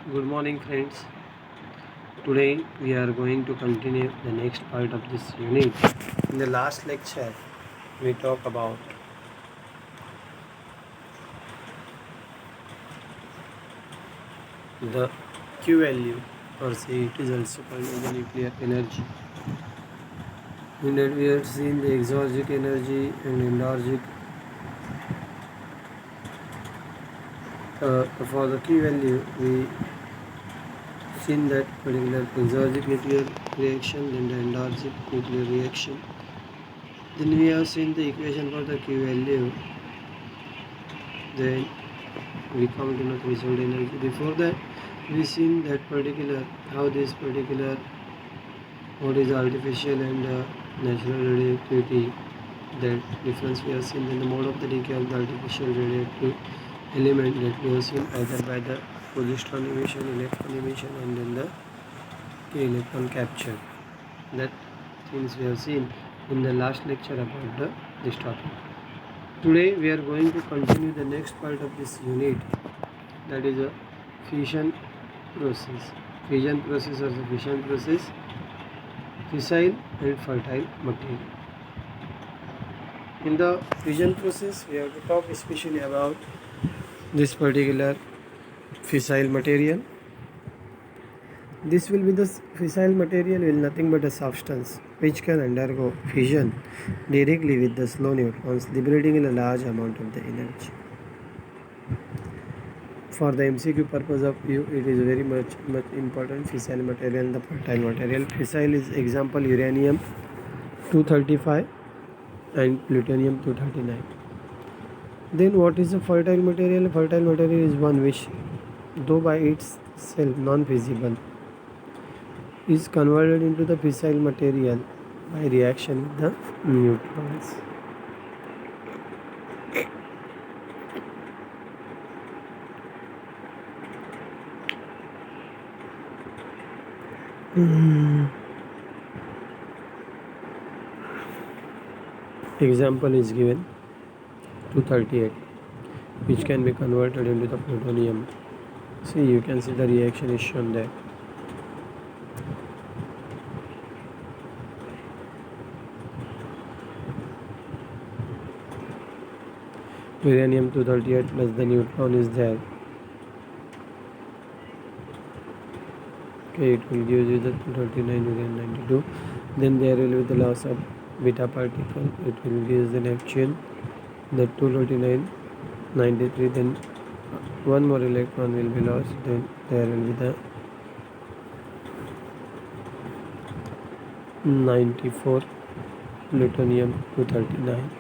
Good morning, friends. Today we are going to continue the next part of this unit. In the last lecture, we talk about the Q value, or say it is also called as the nuclear energy. In that we have seen the exorgic energy and endorgic. For the Q value, we seen that particular exorgic nuclear reaction, then the endorgic nuclear reaction. Then we have seen the equation for the Q value. Then we come to know threshold energy. Before that, we seen that particular how this particular what is artificial and natural radioactivity. That difference we have seen in the mode of the decay of the artificial radioactive element that we have seen either by the positron emission, electron emission, and then the electron capture. That things we have seen in the last lecture about this topic. Today we are going to continue the next part of this unit, that is a fission process. Fission process or the fission process, fissile and fertile material. In the fission process, we have to talk especially about this particular fissile material. This will be the fissile material will nothing but a substance which can undergo fission directly with the slow neutrons, liberating a large amount of the energy. For the MCQ purpose of you, it is very much important. Fissile material and the fertile material. Fissile is example uranium 235 and plutonium 239. Then what is the fertile material? Fertile material is one which, though by itself non-feasible, is converted into the fissile material by reaction with the neutrons. Example is given 238, which can be converted into the plutonium. See, you can see the reaction is shown there. Uranium 238 plus the neutron is there. Okay, it will give you the 239 uranium 92. Then there will be the loss of beta particle. It will give the Neptune, the 239 93. Then one more electron will be lost. Then there will be the 94 plutonium 239.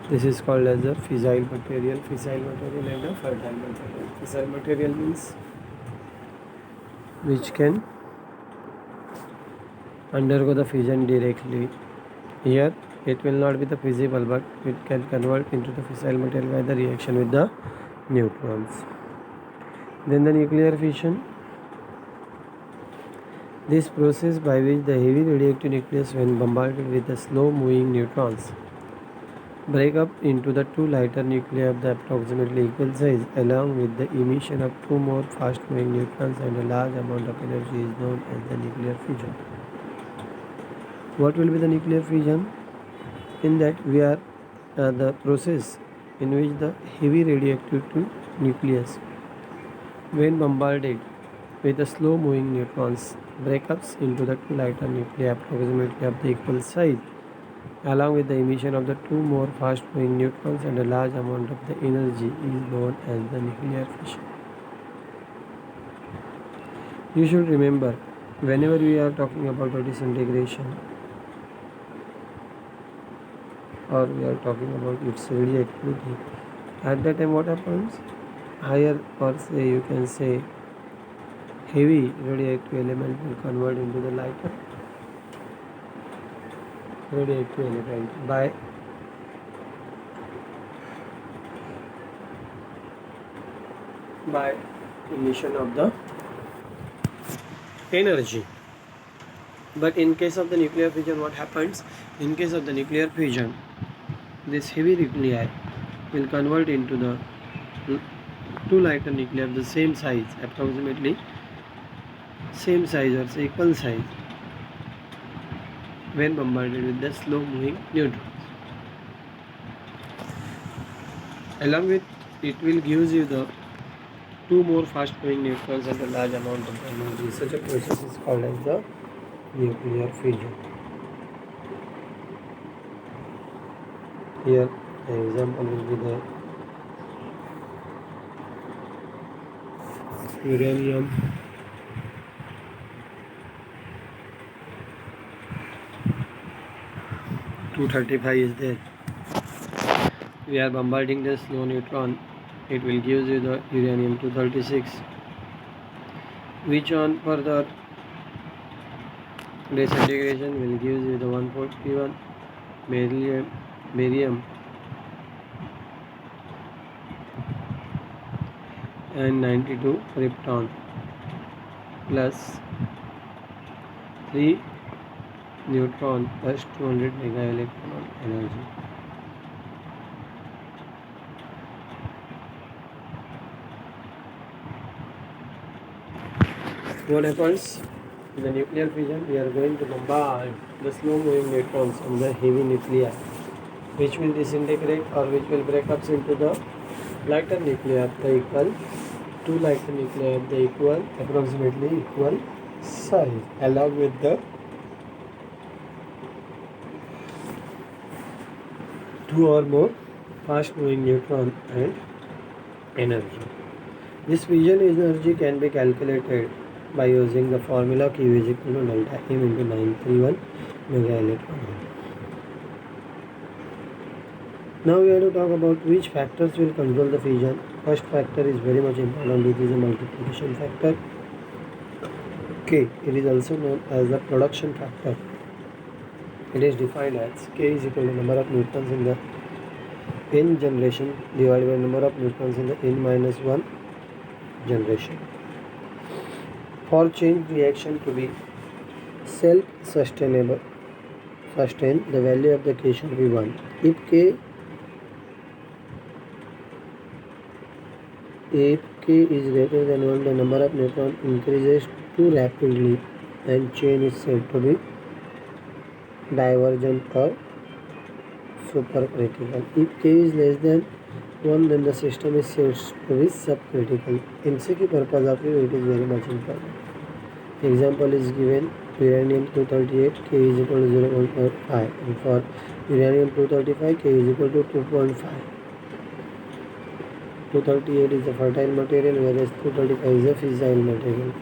This is called as the fissile material. Fissile material and the fertile material. Fissile material means which can undergo the fission directly. Here it will not be the feasible, but it can convert into the fissile material by the reaction with the neutrons. Then the nuclear fission. This process by which the heavy radioactive nucleus, when bombarded with the slow moving neutrons, break up into the two lighter nuclei of the approximately equal size, along with the emission of two more fast moving neutrons and a large amount of energy, is known as the nuclear fission. What will be the nuclear fission? In that we are the process in which the heavy radioactive nucleus, when bombarded with the slow moving neutrons, breakups into the two lighter nuclei approximately of the equal size, along with the emission of the two more fast moving neutrons and a large amount of the energy, is known as the nuclear fission. You should remember, whenever we are talking about the disintegration, or we are talking about its radioactivity, at that time what happens? Higher, or say you can say heavy radioactive element will convert into the lighter radioactive element by emission of the energy. But in case of the nuclear fission, what happens? In case of the nuclear fission, this heavy nuclei will convert into the two lighter nuclei of the same size, approximately same size or equal size, when bombarded with the slow moving neutrons. Along with it will gives you the two more fast moving neutrons and a large amount of energy. Such a process is called as the nuclear fission. Here the example will be the uranium 235 is there. We are bombarding the slow neutron. It will give you the uranium 236, which on further disintegration will give you the 141 barium and 92 krypton plus 3 neutron plus 200 mega electron energy. What happens in the nuclear fission? We are going to bombard the slow moving neutrons on the heavy nuclei, which will disintegrate or which will break up into the lighter nuclei of the equal, two lighter nuclei of the equal, approximately equal size, along with the two or more fast moving neutron and energy. This fission energy can be calculated by using the formula Q is equal to delta M into 931 mega electron volt. Now we have to talk about which factors will control the fission. First factor is very much important. It is a multiplication factor. K. It is also known as the production factor. It is defined as K is equal to number of neutrons in the N generation divided by number of neutrons in the N minus 1 generation. For chain reaction to be self-sustained, the value of the K should be 1. If K is greater than 1, the number of neutrons increases too rapidly and chain is said to be divergent or supercritical. If K is less than 1, then the system is said to be subcritical. MCQ purpose of view, it is very much important. Example is given: uranium 238, K is equal to 0.5, and for uranium 235, K is equal to 2.5. 238 is a fertile material, whereas 235 is a fissile material.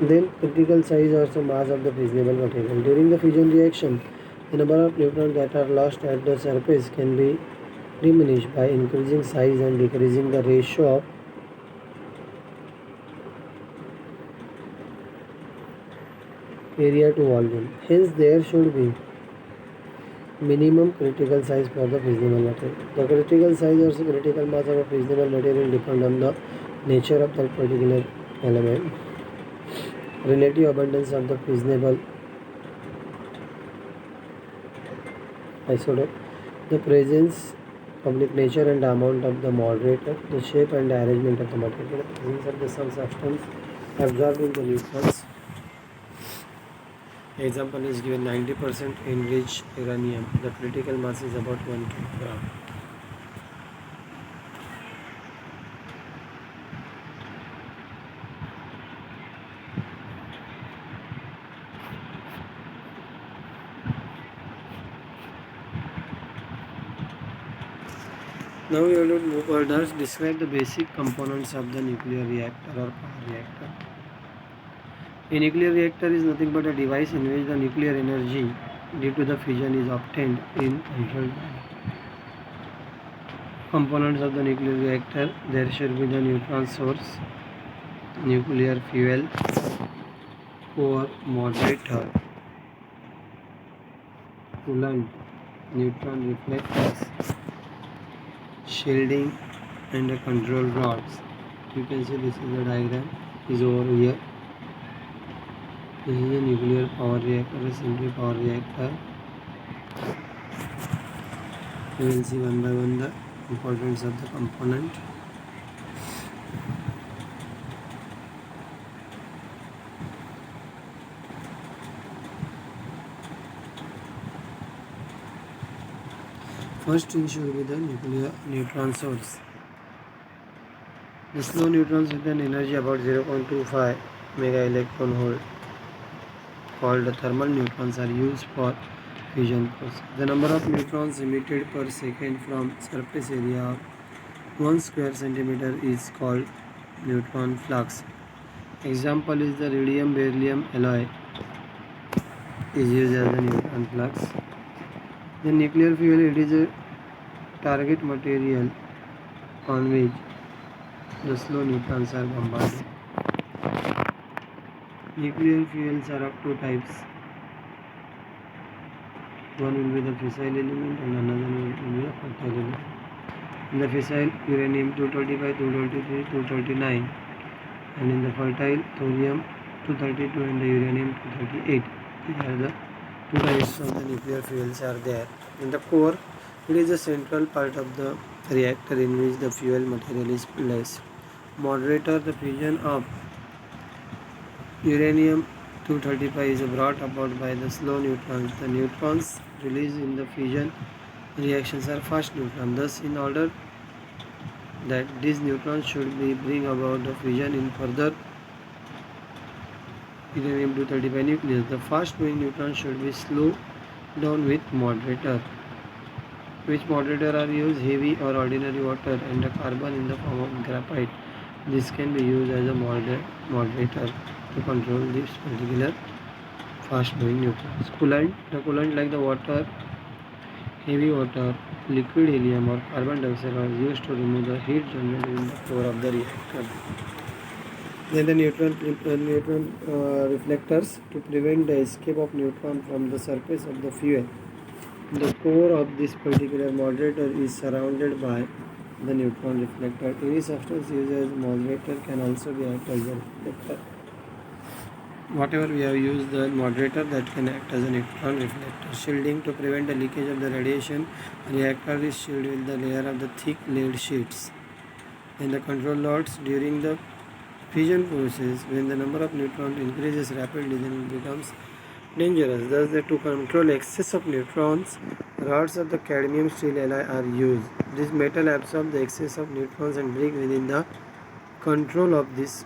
Then critical size or the mass of the fissionable material. During the fission reaction, the number of neutrons that are lost at the surface can be diminished by increasing size and decreasing the ratio of area to volume. Hence, there should be minimum critical size for the fissionable material. The critical size or critical mass of a fissionable material depend on the nature of that particular element, relative abundance of the fissionable isotope, the presence, public nature and the amount of the moderator, the shape and the arrangement of the material, the presence of the some substance absorbing the neutrons. Example is given: 90% enriched uranium. The critical mass is about 1 kilogram. Now we have to move further. Describe the basic components of the nuclear reactor or power reactor. A nuclear reactor is nothing but a device in which the nuclear energy due to the fission is obtained in controlled manner. Components of the nuclear reactor: there should be the neutron source, nuclear fuel, core, moderator, coolant, neutron reflectors, shielding and the control rods. You can see this is the diagram is over here. This is a nuclear power reactor, a simple power reactor. You will see one by one the Importance of the component. First thing should be the nuclear neutron source. The slow neutrons with an energy about 0.25 mega electron volt, called the thermal neutrons, are used for fission process. The number of neutrons emitted per second from surface area of 1 square centimeter is called neutron flux. Example is the rhodium beryllium alloy is used as a neutron flux. The nuclear fuel, it is a target material on which the slow neutrons are bombarded. Nuclear fuels are of two types. One will be the fissile element and another will be the fertile element. In the fissile, uranium 235, 233, 239, and in the fertile, thorium 232 and the uranium 238. These are the two types of the nuclear fuels are there. In the core, it is the central part of the reactor in which the fuel material is placed. Moderator, the fission of uranium 235 is brought about by the slow neutrons. The neutrons released in the fission reactions are fast neutrons. Thus, in order that these neutrons should be bring about the fission in further uranium 235 nucleus, the fast moving neutrons should be slowed down with moderator. Which moderator are used? Heavy or ordinary water and the carbon in the form of graphite. This can be used as a moderator to control this particular fast moving neutrons. Coolant, the coolant like the water, heavy water, liquid helium or carbon dioxide was used to remove the heat generated in the core of the reactor. Then the neutron reflectors to prevent the escape of neutron from the surface of the fuel. The core of this particular moderator is surrounded by the neutron reflector. Any substance used as moderator can also be acted as a reflector. Whatever we have used the moderator, that can act as a neutron reflector. Shielding to prevent the leakage of the radiation. Reactor is shielded with the layer of the thick lead sheets. Then the control rods during the fission process, when the number of neutrons increases rapidly, then it becomes dangerous. Thus, to control excess of neutrons, rods of the cadmium steel alloy are used. This metal absorbs the excess of neutrons and break within the control of this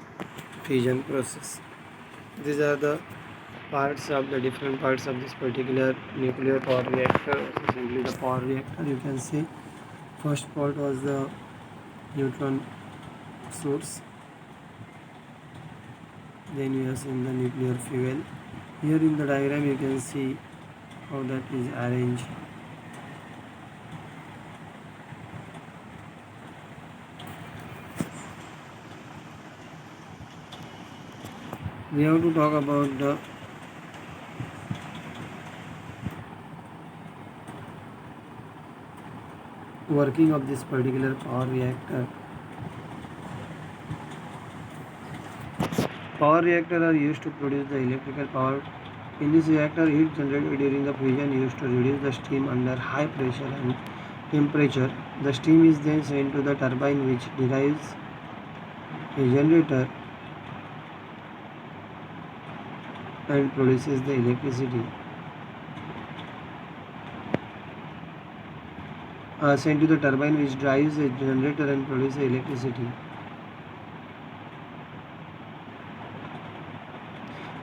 fission process. These are the parts of the different parts of this particular nuclear power reactor. So simply the power reactor, you can see first part was the neutron source. Then we have seen the nuclear fuel. Here in the diagram you can see how that is arranged. We have to talk about the working of this particular power reactor. Power reactors are used to produce the electrical power. In this reactor, heat generated during the fission used to reduce the steam under high pressure and temperature. The steam is then sent to the turbine, which derives a generator and produces the electricity. Sent to the turbine, which drives a generator and produces electricity.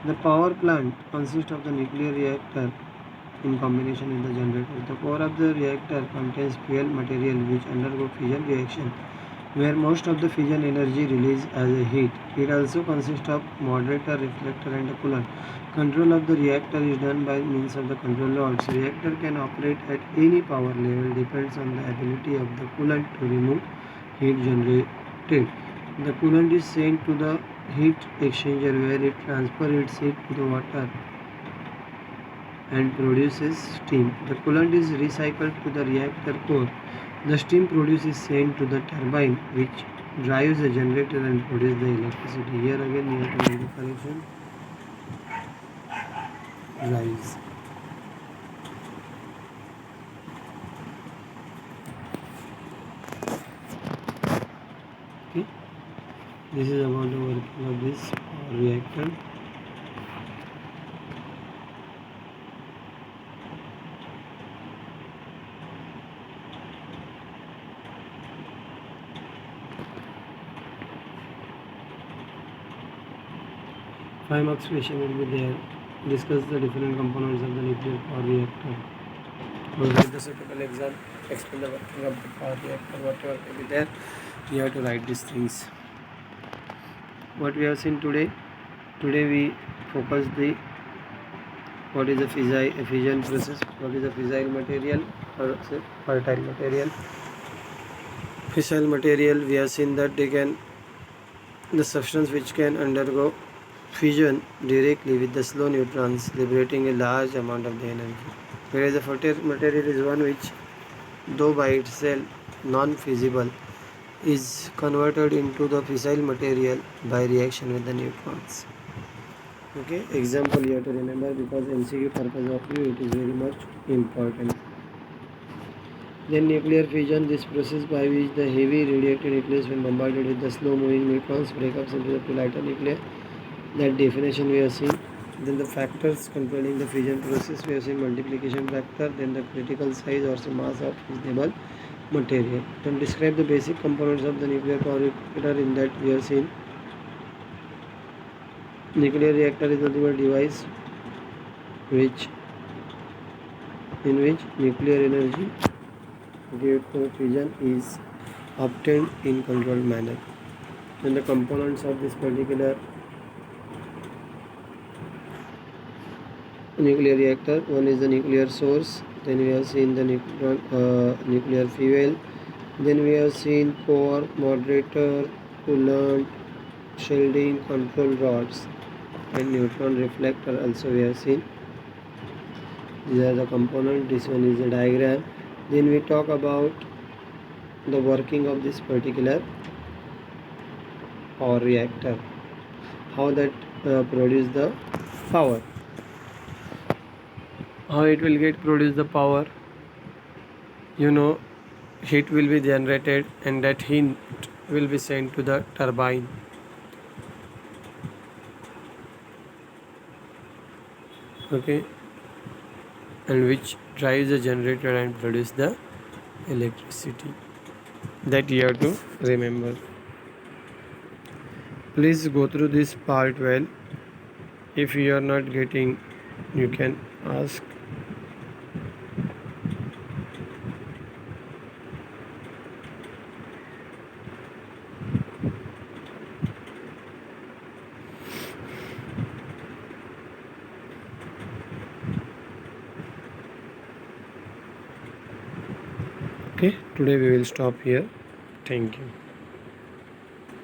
The power plant consists of the nuclear reactor in combination with the generator. The core of the reactor contains fuel material which undergo fission reaction, where most of the fission energy released as a heat. It also consists of moderator, reflector and a coolant. Control of the reactor is done by means of the control rods. Reactor can operate at any power level, depends on the ability of the coolant to remove heat generated. The coolant is sent to the heat exchanger, where it transfers its heat to the water and produces steam. The coolant is recycled to the reactor core. The steam produced is sent to the turbine, which drives the generator and produces the electricity. Here again we have to make the correction. Drives. Okay, this is about the working of this power reactor. Five marks question will be there. Discuss the different components of the nuclear power reactor. Provide the suitable exam. Explain the working of the power reactor. Whatever may be there, you have to write these things. What we have seen today. Today we focus the what is the fission process, what is the fissile material or say fertile material. Fissile material, we have seen that they can the substance which can undergo fission directly with the slow neutrons, liberating a large amount of the energy. Whereas the fertile material is one which, though by itself non-feasible, is converted into the fissile material by reaction with the neutrons. Okay, example you have to remember because MCQ purpose of you it is very much important. Then nuclear fission, this process by which the heavy radioactive nucleus when bombarded with the slow moving neutrons break up into the two lighter nuclei. That definition we have seen. Then the factors controlling the fission process we have seen multiplication factor, then the critical size or the mass of fissionable material. Then describe the basic components of the nuclear power reactor. In that we have seen nuclear reactor is nothing but device in which nuclear energy due to fission is obtained in controlled manner. Then the components of this particular nuclear reactor, one is the nuclear source, then we have seen the nuclear fuel, then we have seen core, moderator, coolant, shielding, control rods, and neutron reflector also we have seen. These are the components. This one is the diagram. Then we talk about the working of this particular power reactor, how that produce the power, how it will get produce the power. Heat will be generated and that heat will be sent to the turbine. Okay, and which drives the generator and produce the electricity. That you have to remember. Please go through this part well. If you are not getting, you can ask. Okay, today we will stop here. Thank you.